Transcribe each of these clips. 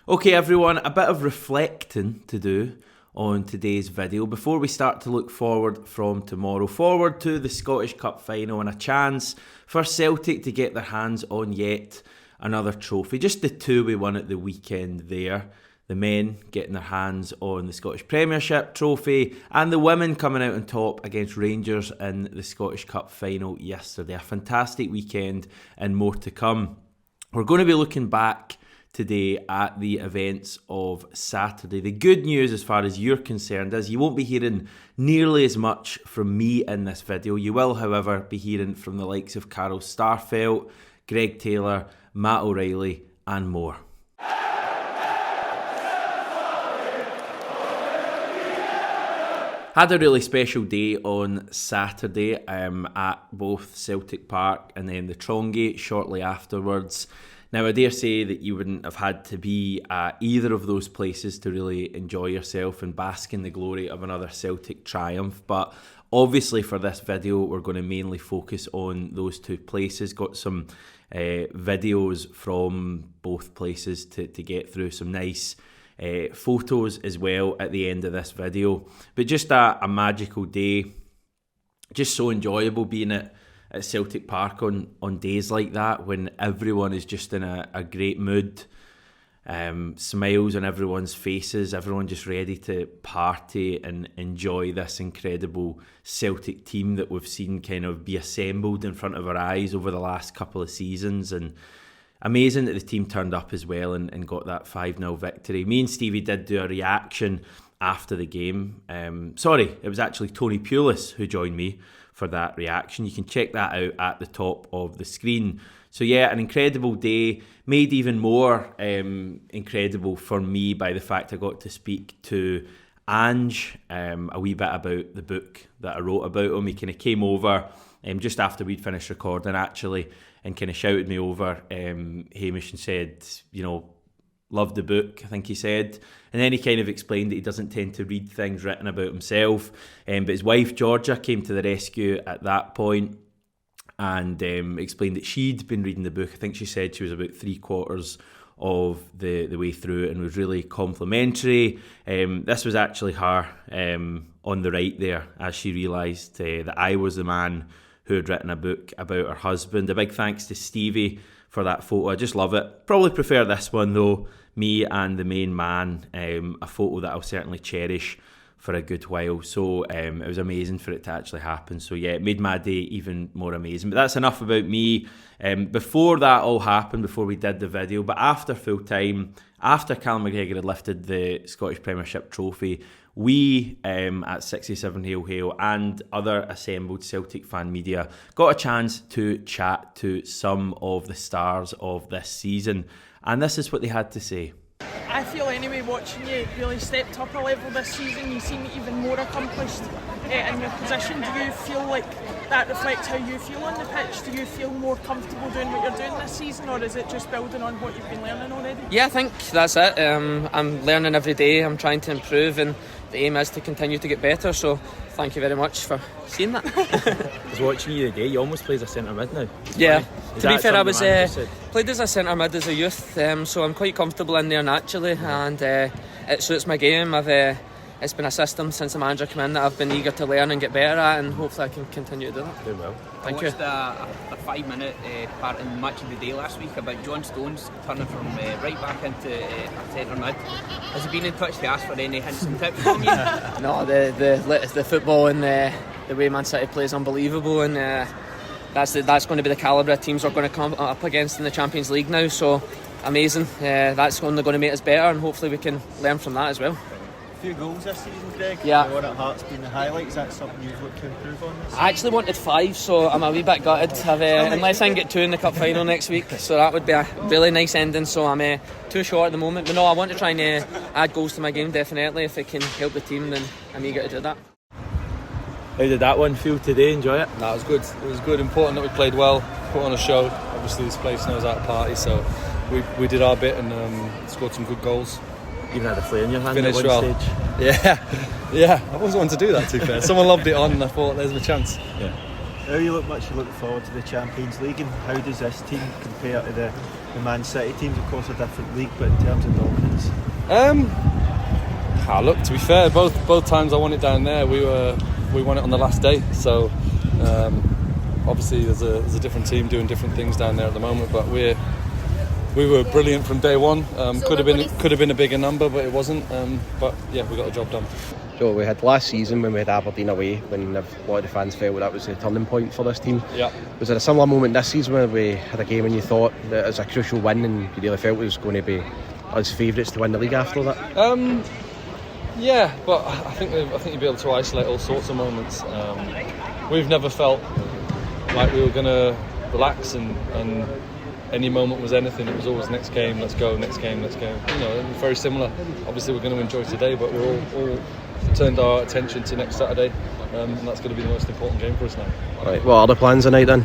Okay everyone, a bit of reflecting to do on today's video before we start to look forward from tomorrow. Forward to the Scottish Cup final and a chance for Celtic to get their hands on yet another trophy. Just the two we won at the weekend there. The men getting their hands on the Scottish Premiership trophy and the women coming out on top against Rangers in the Scottish Cup final yesterday. A fantastic weekend and more to come. We're going to be looking back today at the events of Saturday. The good news as far as you're concerned is you won't be hearing nearly as much from me in this video. You will, however, be hearing from the likes of Carol Starfelt, Greg Taylor, Matt O'Reilly and more. Had a really special day on Saturday at both Celtic Park and then the Trongate shortly afterwards. Now, I dare say that you wouldn't have had to be at either of those places to really enjoy yourself and bask in the glory of another Celtic triumph. But obviously for this video, we're going to mainly focus on those two places. Got some videos from both places to get through, some nice photos as well at the end of this video. But just a magical day. Just so enjoyable being at Celtic Park on days like that when everyone is just in a great mood, smiles on everyone's faces, everyone just ready to party and enjoy this incredible Celtic team that we've seen kind of be assembled in front of our eyes over the last couple of seasons. And amazing that the team turned up as well and got that 5-0 victory. Me and Stevie did do a reaction after the game. It was actually Tony Pulis who joined me for that reaction. You can check that out at the top of the screen. So yeah, an incredible day, made even more incredible for me by the fact I got to speak to Ange a wee bit about the book that I wrote about him. He kind of came over just after we'd finished recording actually and kind of shouted me over, Hamish, and said, loved the book, I think he said. And then he kind of explained that he doesn't tend to read things written about himself. But his wife, Georgia, came to the rescue at that point and explained that she'd been reading the book. I think she said she was about 3/4 of the way through it and was really complimentary. This was actually her on the right there as she realised that I was the man who had written a book about her husband. A big thanks to Stevie for that photo. I just love it. Probably prefer this one though, me and the main man, a photo that I'll certainly cherish for a good while. So it was amazing for it to actually happen. So yeah, it made my day even more amazing. But that's enough about me. Before that all happened, before we did the video, but after full time, after Callum McGregor had lifted the Scottish Premiership trophy, we at 67 Hail Hail and other assembled Celtic fan media got a chance to chat to some of the stars of this season. And this is what they had to say. I feel anyway, watching you really stepped up a level this season. You seem even more accomplished in your position. Do you feel like that reflects how you feel on the pitch? Do you feel more comfortable doing what you're doing this season, or is it just building on what you've been learning already? Yeah, I think that's it. I'm learning every day. I'm trying to improve, and the aim is to continue to get better. So thank you very much for seeing that. I was watching you today. You almost play as a centre mid now. Yeah. To be fair, I was played as a centre mid as a youth, so I'm quite comfortable in there naturally, and it suits my game. It's been a system since the manager came in that I've been eager to learn and get better at, and hopefully I can continue to do that. Doing well. Thank you. I watched a 5-minute part in Match of the Day last week about John Stones turning from right back into centre mid. Has he been in touch to ask for any hints and tips from you? No, the football and the way Man City plays unbelievable, and that's going to be the calibre of teams we're going to come up against in the Champions League now. So amazing. That's only going to make us better, and hopefully we can learn from that as well. A few goals this season, Greg. Yeah. The one at Heart's been the highlight. Is that something you've looked to improve on this? I actually wanted 5, so I'm a wee bit gutted. Unless I can get 2 in the cup final next week, so that would be a really nice ending. So I'm too short at the moment, but no, I want to try and add goals to my game definitely. If it can help the team, then I'm eager to do that. How did that one feel today? Enjoy it? No, it was good. It was good. Important that we played well, put on a show. Obviously, this place knows how to party, so we did our bit and scored some good goals. Even had a flare in your hand Finished at one well. stage. Yeah. I wasn't one to do that, to be fair. Someone lobbed it on and I thought, there's my chance. Yeah. How you look forward to the Champions League, and how does this team compare to the Man City teams? Of course, a different league, but in terms of dominance, Look, to be fair, both times I won it down there, we won it on the last day. So obviously there's a different team doing different things down there at the moment, but we were brilliant from day one. Could have been a bigger number, but it wasn't. But yeah, we got the job done. So we had last season when we had Aberdeen away, when a lot of the fans felt that was the turning point for this team. Yeah. Was there a similar moment this season where we had a game and you thought that it was a crucial win and you really felt it was going to be us favourites to win the league after that? Yeah, but I think you'll be able to isolate all sorts of moments. We've never felt like we were going to relax and any moment was anything. It was always next game, let's go, next game, let's go. You know, very similar. Obviously we're going to enjoy today, but we're all turned our attention to next Saturday, and that's going to be the most important game for us now. Right, what are the plans tonight then?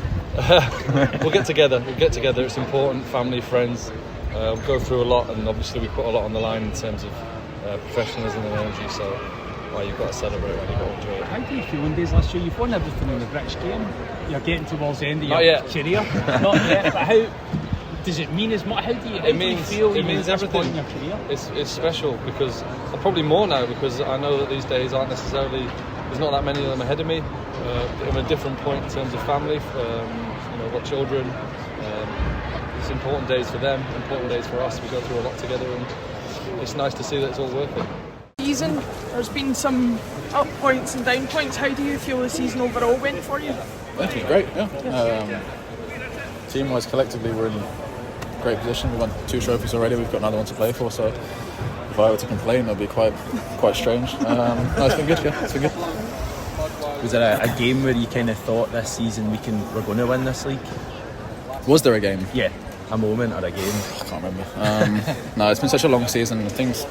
We'll get together. It's important, family, friends. We'll go through a lot, and obviously we put a lot on the line in terms of professionalism and energy, so you've got to celebrate and you've got to enjoy it. How do you feel on days last year? You've won everything in the British game. You're getting towards the end of your career. Not yet, but how does it mean as much? How do you feel? It means everything. In your career? It's special because probably more now, because I know that these days aren't necessarily, there's not that many of them ahead of me. I'm at a different point in terms of family. I've got children. It's important days for them, important days for us. We go through a lot together, and it's nice to see that it's all worth it. Season, there's been some up points and down points. How do you feel the season overall went for you? I think it was great, yeah. Team-wise, collectively, we're in great position. We've won 2 trophies already. We've got another one to play for, so if I were to complain, that'd be quite strange. No, it's been good, yeah. It's been good. Was there a game where you kind of thought this season we're going to win this league? Was there a game? Yeah, a moment or a game. I can't remember. No, it's been such a long season. Things,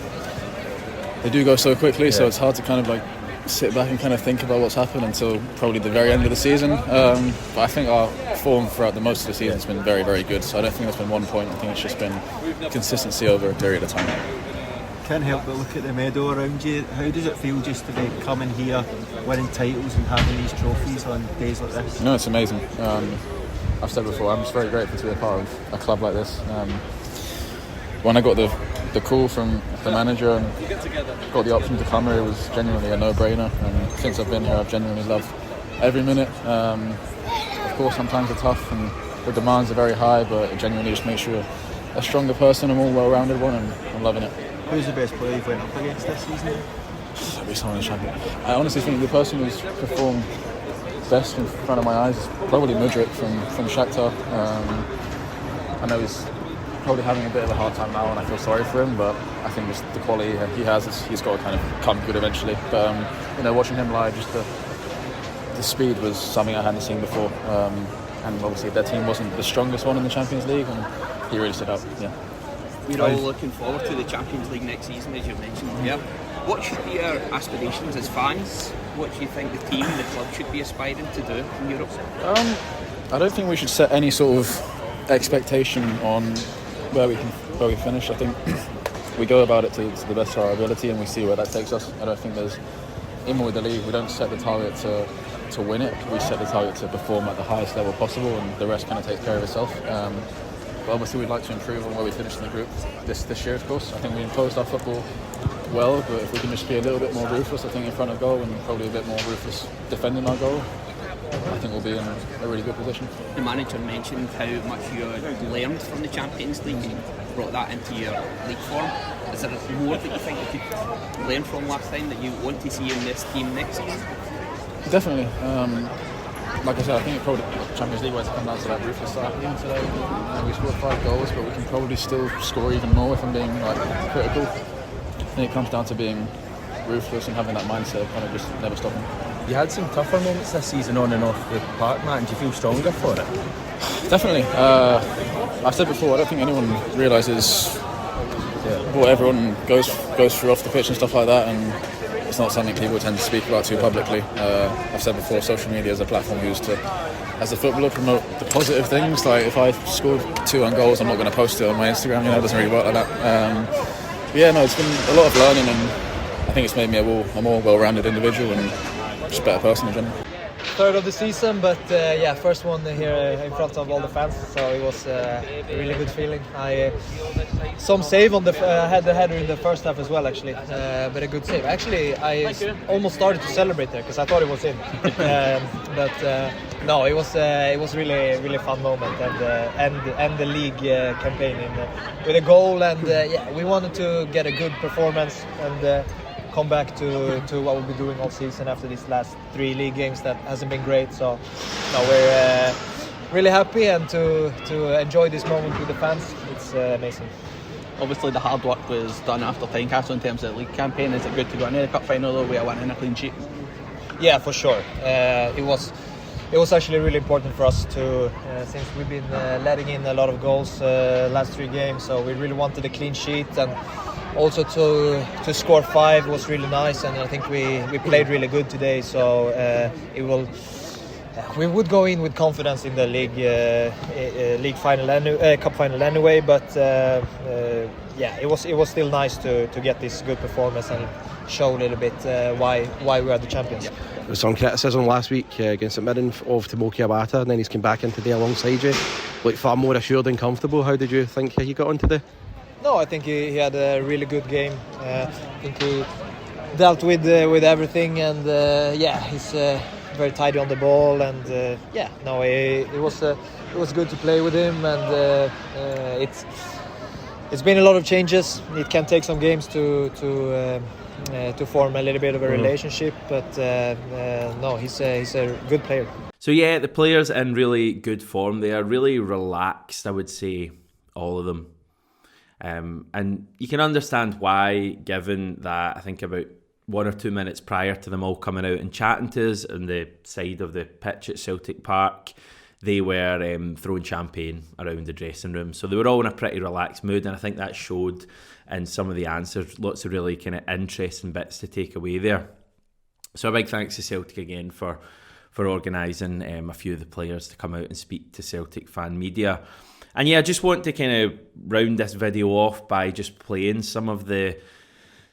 they do go so quickly, so it's hard to kind of like sit back and kind of think about what's happened until probably the very end of the season. But I think our form throughout the most of the season has been very, very good. So I don't think there's been one point. I think it's just been consistency over a period of time. Can't help but look at the meadow around you. How does it feel just to be coming here, winning titles and having these trophies on days like this? No, it's amazing. I've said before, I'm just very grateful to be a part of a club like this. When I got the call from the manager and got the option to come here, it was genuinely a no-brainer, and since I've been here I've genuinely loved every minute. Of course sometimes they're tough and the demands are very high, but it genuinely just makes you a stronger person, a more well-rounded one, and I'm loving it. Who's the best player you've went up against this season? That'd be someone in the champion. I honestly think the person who's performed best in front of my eyes is probably Mudryk from Shakhtar. I know he's probably having a bit of a hard time now, and I feel sorry for him, but I think just the quality he has, he's got to kind of come good eventually. But watching him live, just the speed was something I hadn't seen before, and obviously their team wasn't the strongest one in the Champions League, and he really stood out. Yeah. We're all looking forward to the Champions League next season, as you mentioned. Yeah. What should be our aspirations as fans? What do you think the team, the club, should be aspiring to do in Europe? I don't think we should set any sort of expectation on where we finish. I think we go about it to the best of our ability, and we see where that takes us. I don't think there's, even with the league, we don't set the target to win it. We set the target to perform at the highest level possible, and the rest kind of takes care of itself. But obviously we'd like to improve on where we finished in the group this year, of course. I think we imposed our football well, but if we can just be a little bit more ruthless, I think, in front of goal, and probably a bit more ruthless defending our goal, I think we'll be in a really good position. The manager mentioned how much you learned from the Champions League and brought that into your league form. Is there more that you think you could learn from last time that you want to see in this team next season? Definitely. Like I said, I think it probably Champions League wise come down to that ruthless side again today. We scored 5 goals, but we can probably still score even more if I'm being critical. I think it comes down to being ruthless and having that mindset of kind of just never stopping. You had some tougher moments this season on and off the park, Matt, and do you feel stronger for it? Definitely. I've said before, I don't think anyone realises what everyone goes through off the pitch and stuff like that, and it's not something people tend to speak about too publicly. I've said before, social media is a platform used to, as a footballer, promote the positive things. Like if I scored 2 on goals, I'm not going to post it on my Instagram. It doesn't really work like that. It's been a lot of learning, and I think it's made me a more well-rounded individual and just a better person in general. third of the season, but first one here in front of all the fans, so it was a really good feeling. Some save on the had the header in the first half as well, actually, but a good save. Actually, I almost started to celebrate there because I thought it was in, no, it was really fun moment, and the league campaign with a goal, and we wanted to get a good performance and come back to what we'll be doing all season after these last 3 league games that hasn't been great. So we're really happy, and to enjoy this moment with the fans, it's amazing. Obviously the hard work was done after Tynecastle in terms of the league campaign. Is it good to go into the cup final though with a win and a clean sheet? Yeah, for sure. It was actually really important for us to, since we've been letting in a lot of goals last 3 games, so we really wanted a clean sheet, and also to score 5 was really nice, and I think we played really good today, so we would go in with confidence in the league final, cup final anyway, but it was still nice to get this good performance and show a little bit why we are the champions. There was some criticism last week against St Mirren of Timoki Abata, and then he's come back in today alongside you, like far more assured and comfortable. How did you think he got on today? No, I think he had a really good game. I think he dealt with everything, and he's very tidy on the ball, and it was good to play with him, and it's been a lot of changes. It can take some games to form a little bit of a relationship, but he's a good player. So yeah, the players in really good form. They are really relaxed, I would say, all of them. And you can understand why, given that I think about 1 or 2 minutes prior to them all coming out and chatting to us on the side of the pitch at Celtic Park, they were throwing champagne around the dressing room. So they were all in a pretty relaxed mood, and I think that showed in some of the answers. Lots of really kind of interesting bits to take away there. So a big thanks to Celtic again for organising a few of the players to come out and speak to Celtic fan media. And yeah, I just want to kind of round this video off by just playing some of the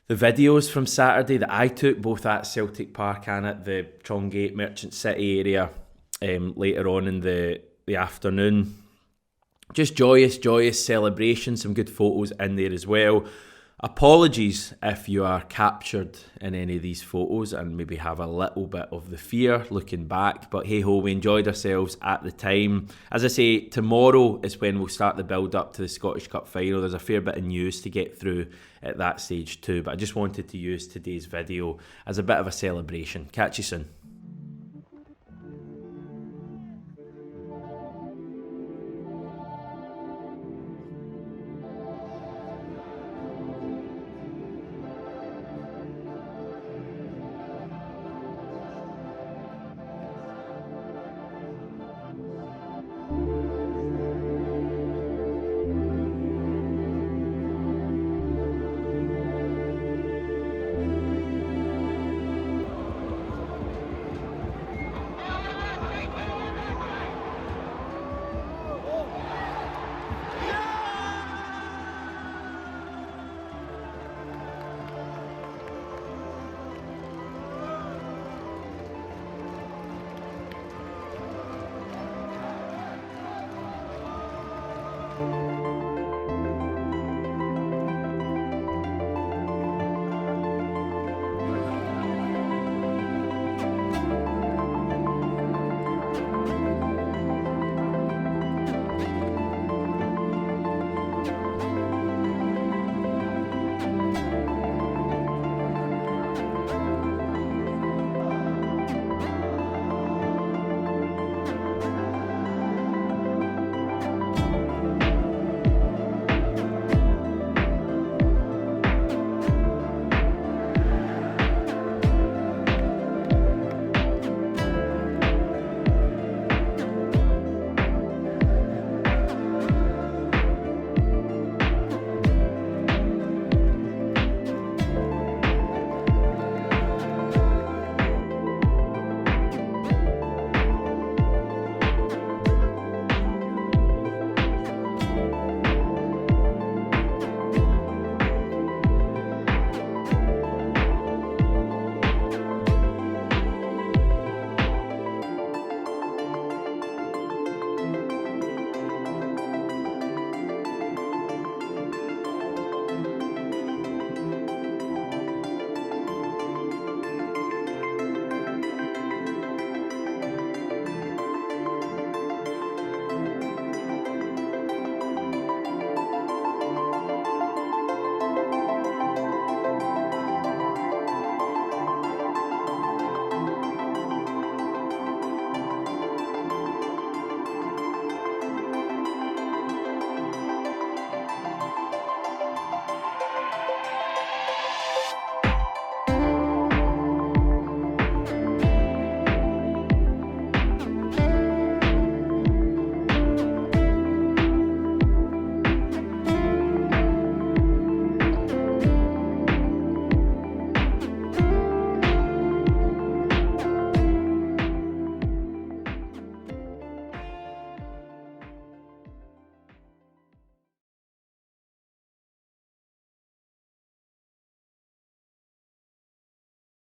videos from Saturday that I took, both at Celtic Park and at the Trongate Merchant City area later on in the afternoon. Just joyous celebration, some good photos in there as well. Apologies if you are captured in any of these photos and maybe have a little bit of the fear looking back, but hey ho, we enjoyed ourselves at the time. As I say, tomorrow is when we'll start the build up to the Scottish Cup final. There's a fair bit of news to get through at that stage too, but I just wanted to use today's video as a bit of a celebration. Catch you soon.